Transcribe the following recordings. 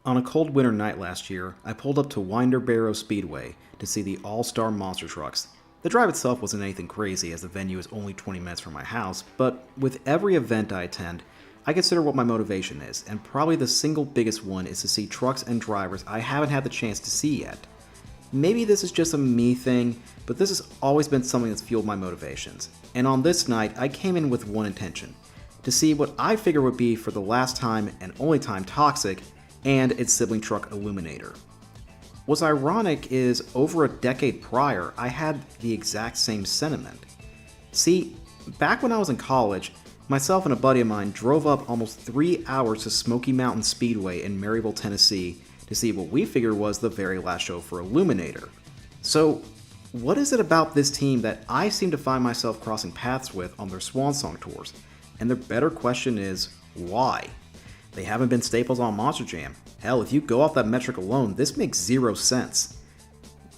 On a cold winter night last year, I pulled up to Winder Barrow Speedway to see the all-star monster trucks. The drive itself wasn't anything crazy as the venue is only 20 minutes from my house, but with every event I attend, I consider what my motivation is, and probably the single biggest one is to see trucks and drivers I haven't had the chance to see yet. Maybe this is just a me thing, but this has always been something that's fueled my motivations. And on this night, I came in with one intention: to see what I figure would be for the last time and only time Toxic and its sibling truck Illuminator. What's ironic is, over a decade prior, I had the exact same sentiment. See, back when I was in college, myself and a buddy of mine drove up almost 3 hours to Smoky Mountain Speedway in Maryville, Tennessee to see what we figured was the very last show for Illuminator. So, what is it about this team that I seem to find myself crossing paths with on their Swan Song tours? And the better question is, why? They haven't been staples on Monster Jam. Hell, if you go off that metric alone, this makes zero sense.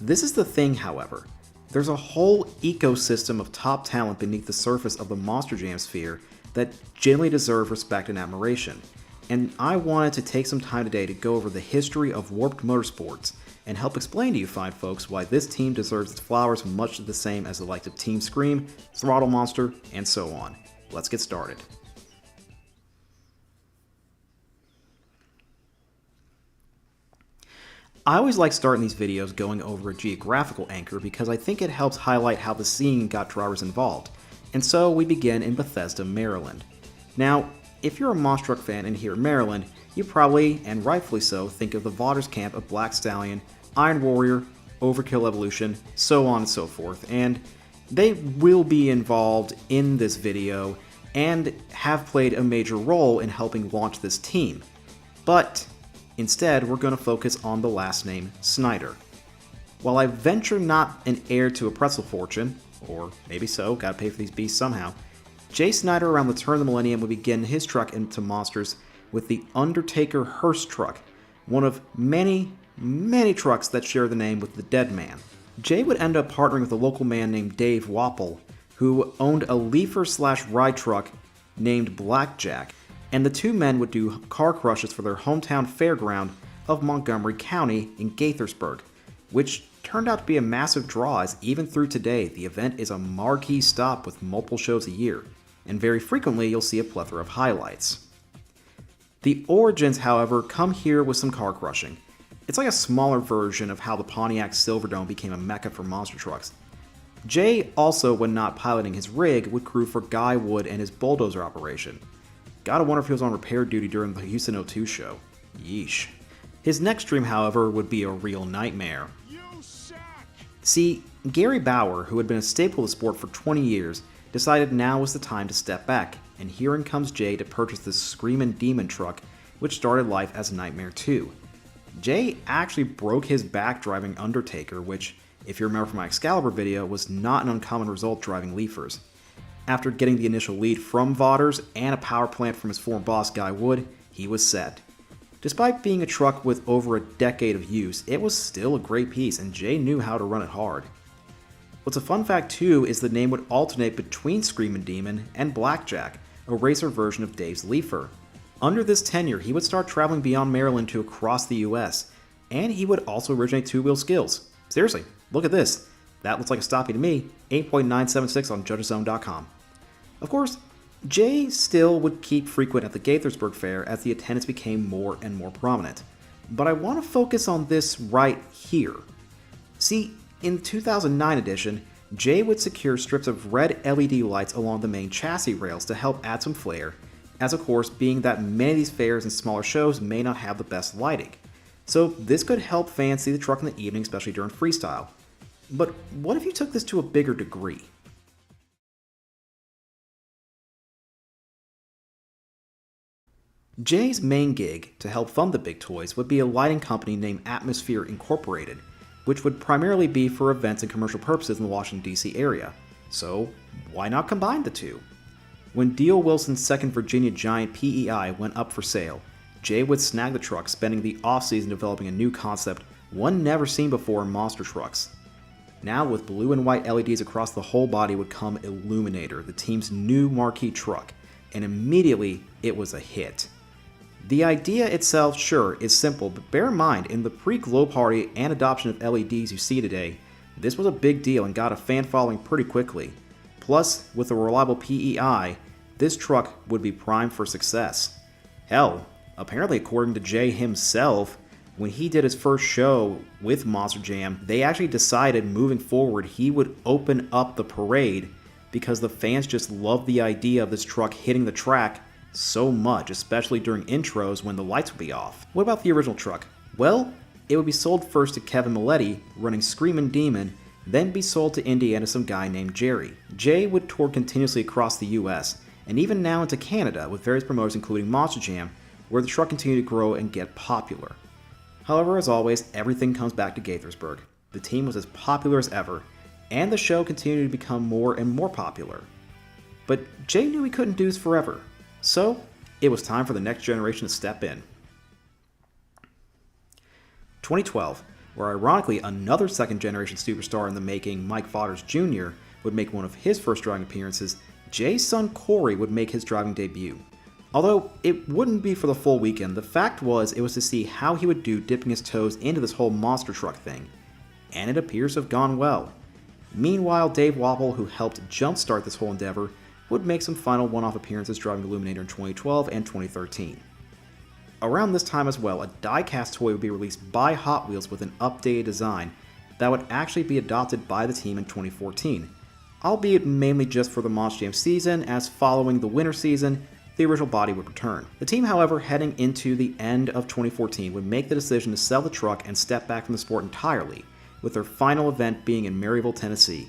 This is the thing, however. There's a whole ecosystem of top talent beneath the surface of the Monster Jam sphere that genuinely deserve respect and admiration. And I wanted to take some time today to go over the history of Warped Motorsports and help explain to you fine folks why this team deserves its flowers much the same as the likes of Team Scream, Throttle Monster, and so on. Let's get started. I always like starting these videos going over a geographical anchor because I think it helps highlight how the scene got drivers involved, and so we begin in Bethesda, Maryland. Now, if you're a monster truck fan in here in Maryland, you probably, and rightfully so, think of the Vaughters camp of Black Stallion, Iron Warrior, Overkill Evolution, so on and so forth, and they will be involved in this video and have played a major role in helping launch this team. But instead, we're going to focus on the last name, Snyder. While I venture not an heir to a pretzel fortune, or maybe so, gotta pay for these beasts somehow, Jay Snyder around the turn of the millennium would begin his truck into monsters with the Undertaker hearse truck, one of many, many trucks that share the name with the Dead Man. Jay would end up partnering with a local man named Dave Wapple, who owned a leafer/ride truck named Blackjack, and the two men would do car crushes for their hometown fairground of Montgomery County in Gaithersburg, which turned out to be a massive draw, as even through today, the event is a marquee stop with multiple shows a year, and very frequently you'll see a plethora of highlights. The origins, however, come here with some car crushing. It's like a smaller version of how the Pontiac Silverdome became a mecca for monster trucks. Jay also, when not piloting his rig, would crew for Guy Wood and his bulldozer operation. Gotta wonder if he was on repair duty during the Houston 02 show. Yeesh. His next dream, however, would be a real nightmare. See, Gary Bauer, who had been a staple of the sport for 20 years, decided now was the time to step back, and herein comes Jay to purchase this Screamin' Demon truck, which started life as Nightmare 2. Jay actually broke his back driving Undertaker, which, if you remember from my Excalibur video, was not an uncommon result driving Leafers. After getting the initial lead from Vaughters and a power plant from his former boss Guy Wood, he was set. Despite being a truck with over a decade of use, it was still a great piece, and Jay knew how to run it hard. What's a fun fact too is the name would alternate between Screamin' Demon and Blackjack, a racer version of Dave's Leafer. Under this tenure, he would start traveling beyond Maryland to across the US, and he would also originate two-wheel skills. Seriously, look at this. That looks like a stoppie to me, 8.976 on judgeszone.com. Of course, Jay still would keep frequent at the Gaithersburg Fair as the attendance became more and more prominent. But I want to focus on this right here. See, in the 2009 edition, Jay would secure strips of red LED lights along the main chassis rails to help add some flair, as of course being that many of these fairs and smaller shows may not have the best lighting. So this could help fans see the truck in the evening, especially during freestyle. But what if you took this to a bigger degree? Jay's main gig to help fund the big toys would be a lighting company named Atmosphere Incorporated, which would primarily be for events and commercial purposes in the Washington, D.C. area. So why not combine the two? When D.O. Wilson's 2nd Virginia Giant PEI went up for sale, Jay would snag the truck, spending the off-season developing a new concept, one never seen before in monster trucks. Now with blue and white LEDs across the whole body would come Illuminator, the team's new marquee truck, and immediately it was a hit. The idea itself, sure, is simple, but bear in mind, in the pre-glow party and adoption of LEDs you see today, this was a big deal and got a fan following pretty quickly. Plus, with a reliable PEI, this truck would be primed for success. Hell, apparently according to Jay himself, when he did his first show with Monster Jam, they actually decided moving forward he would open up the parade because the fans just loved the idea of this truck hitting the track so much, especially during intros when the lights would be off. What about the original truck? Well, it would be sold first to Kevin Milletti, running Screamin' Demon, then be sold to Indiana to some guy named Jerry. Jay would tour continuously across the US, and even now into Canada with various promoters including Monster Jam, where the truck continued to grow and get popular. However, as always, everything comes back to Gaithersburg. The team was as popular as ever, and the show continued to become more and more popular. But Jay knew he couldn't do this forever, so it was time for the next generation to step in. 2012, where ironically another second-generation superstar in the making, Mike Fodders Jr., would make one of his first driving appearances, Jay's son Corey would make his driving debut. Although it wouldn't be for the full weekend, the fact was it was to see how he would do dipping his toes into this whole monster truck thing. And it appears to have gone well. Meanwhile, Dave Wapple, who helped jumpstart this whole endeavor, would make some final one-off appearances driving Illuminator in 2012 and 2013. Around this time as well, a die-cast toy would be released by Hot Wheels with an updated design that would actually be adopted by the team in 2014, albeit mainly just for the Monster Jam season, as following the winter season, the original body would return. The team, however, heading into the end of 2014 would make the decision to sell the truck and step back from the sport entirely, with their final event being in Maryville, Tennessee.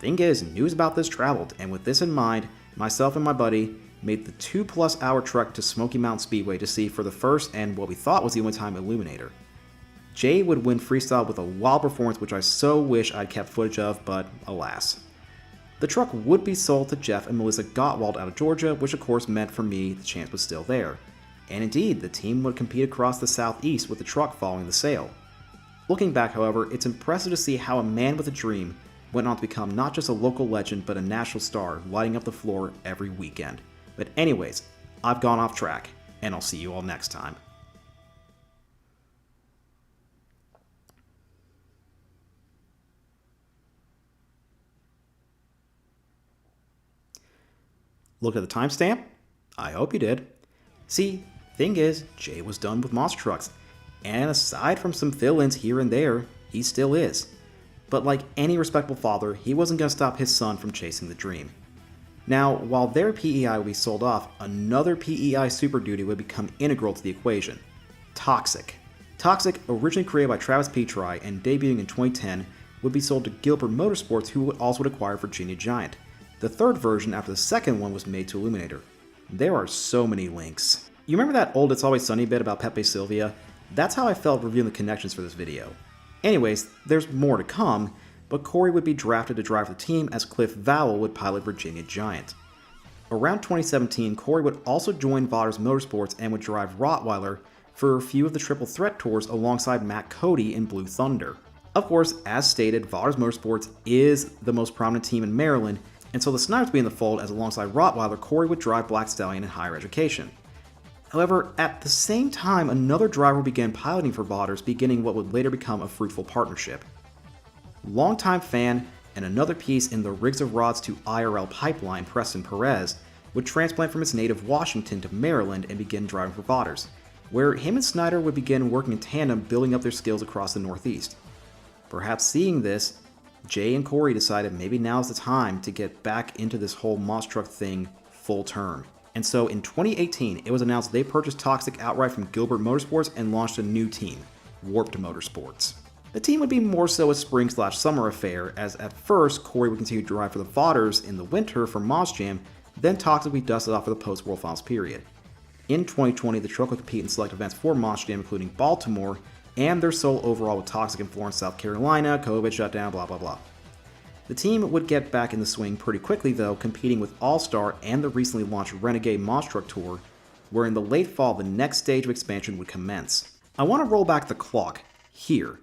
Thing is, news about this traveled, and with this in mind, myself and my buddy made the 2+ hour trek to Smoky Mountain Speedway to see for the first and what we thought was the only time Illuminator. Jay would win freestyle with a wild performance which I so wish I'd kept footage of, but alas. The truck would be sold to Jeff and Melissa Gottwald out of Georgia, which of course meant for me the chance was still there. And indeed, the team would compete across the southeast with the truck following the sale. Looking back, however, it's impressive to see how a man with a dream went on to become not just a local legend but a national star, lighting up the floor every weekend. But anyways, I've gone off track, and I'll see you all next time. Look at the timestamp? I hope you did. See, thing is, Jay was done with monster trucks, and aside from some fill-ins here and there, he still is. But like any respectable father, he wasn't going to stop his son from chasing the dream. Now, while their PEI would be sold off, another PEI Super Duty would become integral to the equation. Toxic. Toxic, originally created by Travis Petri and debuting in 2010, would be sold to Gilbert Motorsports, who would also acquire Virginia Giant. The third version after the second one was made to Illuminator. There are so many links. You remember that old It's Always Sunny bit about Pepe Sylvia? That's how I felt reviewing the connections for this video. Anyways, there's more to come, but Corey would be drafted to drive the team as Cliff Vowell would pilot Virginia Giant. Around 2017, Corey would also join Warped Motorsports and would drive Rottweiler for a few of the Triple Threat tours alongside Matt Cody in Blue Thunder. Of course, as stated, Warped Motorsports is the most prominent team in Maryland, and so the Snyders would be in the fold as alongside Rottweiler, Corey would drive Black Stallion in higher education. However, at the same time, another driver began piloting for Vaughters, beginning what would later become a fruitful partnership. Longtime fan and another piece in the Rigs of Rods to IRL pipeline, Preston Perez, would transplant from his native Washington to Maryland and begin driving for Vaughters, where him and Snyder would begin working in tandem, building up their skills across the Northeast. Perhaps seeing this, Jay and Corey decided maybe now's the time to get back into this whole monster truck thing full term. And so in 2018, it was announced they purchased Toxic outright from Gilbert Motorsports and launched a new team, Warped Motorsports. The team would be more so a spring/summer affair, as at first Corey would continue to drive for the Vaughters in the winter for Monster Jam, then Toxic would be dusted off for the post-World Finals period. In 2020, the truck would compete in select events for Monster Jam, including Baltimore, and their sole overall with Toxic in Florence, South Carolina, COVID shutdown, blah blah blah. The team would get back in the swing pretty quickly though, competing with All-Star and the recently launched Renegade Monster Truck Tour, where in the late fall the next stage of expansion would commence. I want to roll back the clock, here,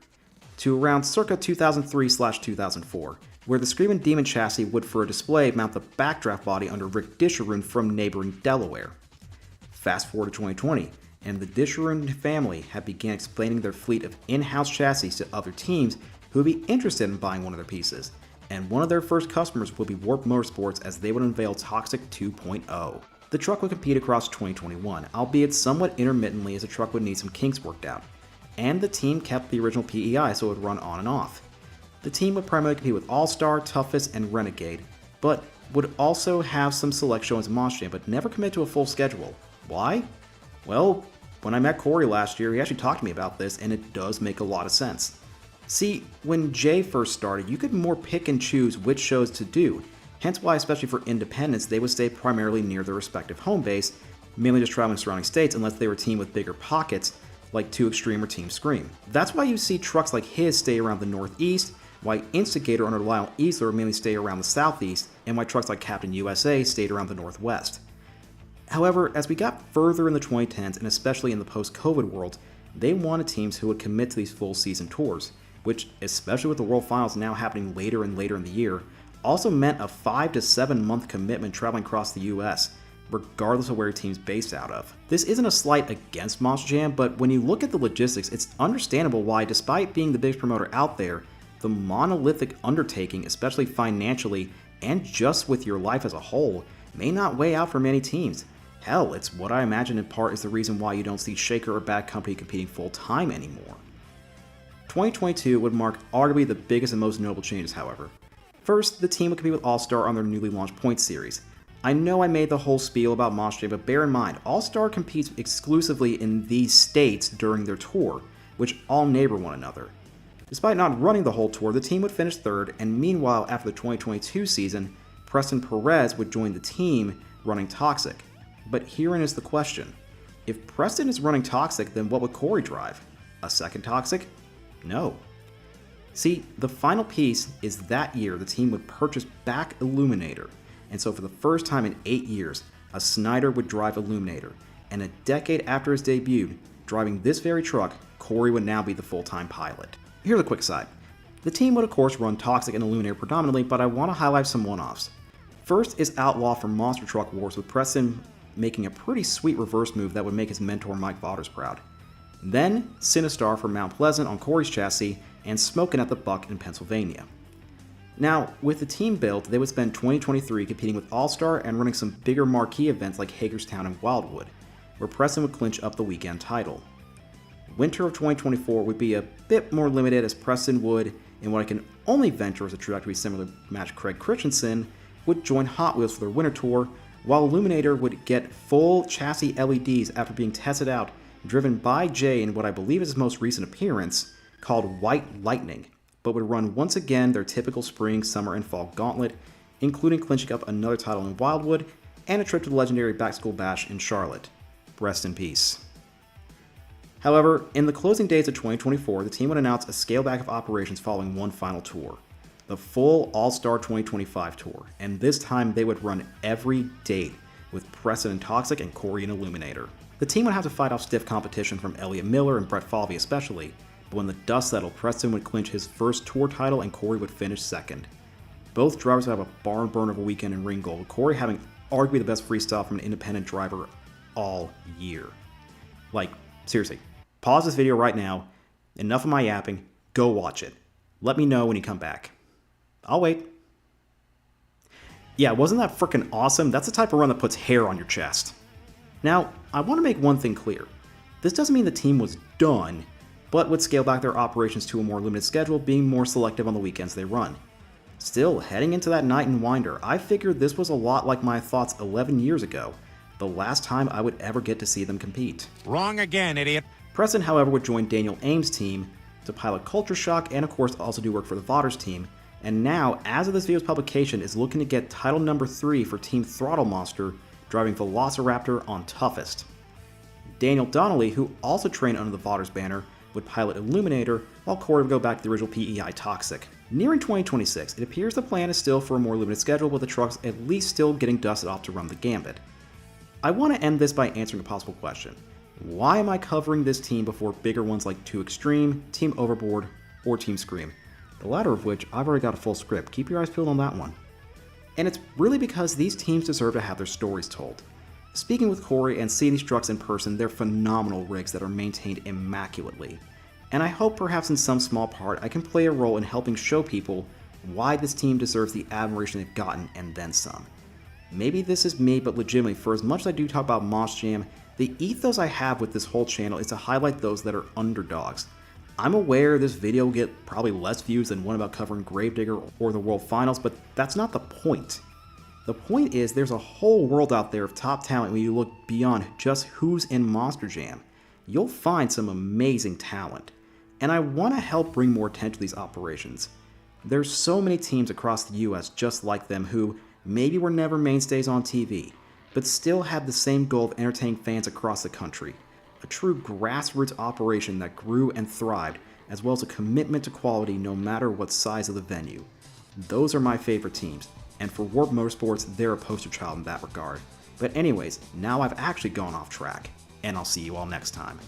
to around circa 2003/2004, where the Screamin' Demon chassis would for a display mount the backdraft body under Rick Disharoon from neighboring Delaware. Fast forward to 2020, and the Disharoon family had began explaining their fleet of in-house chassis to other teams who would be interested in buying one of their pieces. And one of their first customers would be Warped Motorsports, as they would unveil Toxic 2.0. The truck would compete across 2021, albeit somewhat intermittently as the truck would need some kinks worked out. And the team kept the original PEI, so it would run on and off. The team would primarily compete with All-Star, Toughest, and Renegade, but would also have some select showings in Maass Jam, but never commit to a full schedule. Why? Well, when I met Corey last year, he actually talked to me about this, and it does make a lot of sense. See, when Jay first started, you could more pick and choose which shows to do, hence why, especially for independents, they would stay primarily near their respective home base, mainly just traveling surrounding states unless they were a team with bigger pockets, like 2 Extreme or Team Scream. That's why you see trucks like his stay around the Northeast, why Instigator under Lyle Easler mainly stay around the Southeast, and why trucks like Captain USA stayed around the Northwest. However, as we got further in the 2010s, and especially in the post-COVID world, they wanted teams who would commit to these full season tours, which, especially with the World Finals now happening later and later in the year, also meant a 5 to 7 month commitment traveling across the US, regardless of where your team's based out of. This isn't a slight against Maass Jam, but when you look at the logistics, it's understandable why, despite being the biggest promoter out there, the monolithic undertaking, especially financially and just with your life as a whole, may not weigh out for many teams. Hell, it's what I imagine in part is the reason why you don't see Shaker or Bad Company competing full-time anymore. 2022 would mark arguably the biggest and most notable changes, however. First, the team would compete with All-Star on their newly launched points series. I know I made the whole spiel about Maass Jam, but bear in mind, All-Star competes exclusively in these states during their tour, which all neighbor one another. Despite not running the whole tour, the team would finish third, and meanwhile, after the 2022 season, Preston Perez would join the team running Toxic. But herein is the question. If Preston is running Toxic, then what would Corey drive? A second Toxic? No. See, the final piece is that year the team would purchase back Illuminator, and so for the first time in 8 years, a Snyder would drive Illuminator, and a decade after his debut, driving this very truck, Corey would now be the full-time pilot. Here's a quick side. The team would of course run Toxic and Illuminator predominantly, but I want to highlight some one-offs. First is Outlaw from Monster Truck Wars, with Preston making a pretty sweet reverse move that would make his mentor Mike Vaughters proud. Then Sinistar from Mount Pleasant on Corey's chassis, and Smokin' at the Buck in Pennsylvania. Now, with the team built, they would spend 2023 competing with All-Star and running some bigger marquee events like Hagerstown and Wildwood, where Preston would clinch up the weekend title. Winter of 2024 would be a bit more limited, as Preston would, in what I can only venture as a trajectory similar to match Craig Christensen, would join Hot Wheels for their winter tour, while Illuminator would get full chassis LEDs after being tested out, driven by Jay in what I believe is his most recent appearance, called White Lightning, but would run once again their typical spring, summer, and fall gauntlet, including clinching up another title in Wildwood and a trip to the legendary Back School Bash in Charlotte. Rest in peace. However, in the closing days of 2024, the team would announce a scale back of operations following one final tour, the full All-Star 2025 tour, and this time they would run every date with Preston and Toxic and Corey and Illuminator. The team would have to fight off stiff competition from Elliot Miller and Brett Falvey especially, but when the dust settled, Preston would clinch his first tour title and Corey would finish second. Both drivers would have a barn burner of a weekend in Ringgold, with Corey having arguably the best freestyle from an independent driver all year. Like, seriously, pause this video right now, enough of my yapping, go watch it. Let me know when you come back. I'll wait. Yeah, wasn't that freaking awesome? That's the type of run that puts hair on your chest. Now, I want to make one thing clear. This doesn't mean the team was done, but would scale back their operations to a more limited schedule, being more selective on the weekends they run. Still, heading into that night in Winder, I figured this was a lot like my thoughts 11 years ago, the last time I would ever get to see them compete. Wrong again, idiot. Preston, however, would join Daniel Ames' team to pilot Culture Shock and of course also do work for the Vaughters team, and now, as of this video's publication, is looking to get title number 3 for Team Throttle Monster, driving Velociraptor on Toughest. Daniel Donnelly, who also trained under the Vaughters banner, would pilot Illuminator, while Corey would go back to the original PEI Toxic. Nearing 2026, it appears the plan is still for a more limited schedule, with the trucks at least still getting dusted off to run the gambit. I want to end this by answering a possible question. Why am I covering this team before bigger ones like 2 Extreme, Team Overboard, or Team Scream? The latter of which I've already got a full script, keep your eyes peeled on that one. And it's really because these teams deserve to have their stories told. Speaking with Corey and seeing these trucks in person, they're phenomenal rigs that are maintained immaculately. And I hope perhaps in some small part I can play a role in helping show people why this team deserves the admiration they've gotten and then some. Maybe this is me, but legitimately, for as much as I do talk about Maass Jam, the ethos I have with this whole channel is to highlight those that are underdogs. I'm aware this video will get probably less views than one about covering Gravedigger or the World Finals, but that's not the point. The point is there's a whole world out there of top talent when you look beyond just who's in Monster Jam. You'll find some amazing talent, and I want to help bring more attention to these operations. There's so many teams across the US just like them who maybe were never mainstays on TV, but still have the same goal of entertaining fans across the country. A true grassroots operation that grew and thrived, as well as a commitment to quality no matter what size of the venue. Those are my favorite teams, and for Warped Motorsports, they're a poster child in that regard. But anyways, now I've actually gone off track, and I'll see you all next time.